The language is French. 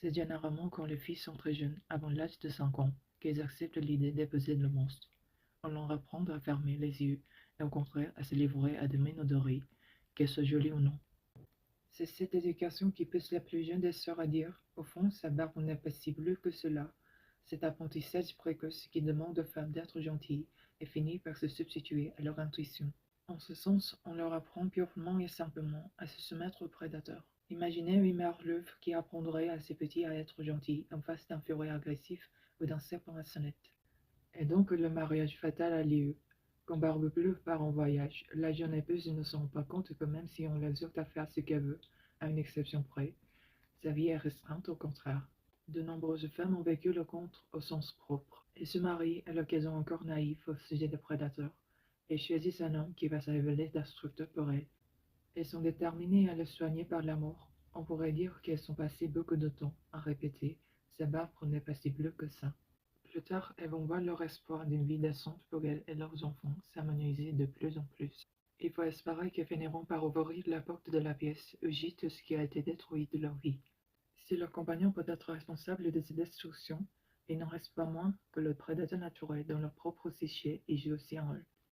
C'est généralement quand les filles sont très jeunes, avant l'âge de 5 ans, qu'elles acceptent l'idée d'épouser le monstre. On leur apprend à fermer les yeux et au contraire à se livrer à des minauderies, qu'elles soient jolies ou non. C'est cette éducation qui pousse la plus jeune des sœurs à dire, au fond, sa barbe n'est pas si bleue que cela. Cet apprentissage précoce qui demande aux femmes d'être gentilles et finit par se substituer à leur intuition. En ce sens, on leur apprend purement et simplement à se soumettre aux prédateurs. Imaginez une mère louve qui apprendrait à ses petits à être gentils en face d'un furet agressif ou d'un serpent à sonnette. Et donc le mariage fatal a lieu. Quand Barbe-Bleue part en voyage, la jeune épouse ne se rend pas compte que même si on l'exhorte à faire ce qu'elle veut, à une exception près, sa vie est restreinte au contraire. De nombreuses femmes ont vécu le conte au sens propre, et se marient à l'occasion encore naïve au sujet des prédateurs, et choisissent un homme qui va se révéler destructeur pour elles. Elles sont déterminées à le soigner par l'amour. On pourrait dire qu'elles sont passées beaucoup de temps à répéter «Sa barbe n'est pas si bleue que ça». Plus tard, elles vont voir leur espoir d'une vie décente pour elles et leurs enfants s'amenuiser de plus en plus. Il faut espérer qu'elles finiront par ouvrir la porte de la pièce où gît tout ce qui a été détruit de leur vie. Si leur compagnon peut être responsable de ces destructions, il n'en reste pas moins que le prédateur naturel dans leur propre psyché y joue aussi un rôle.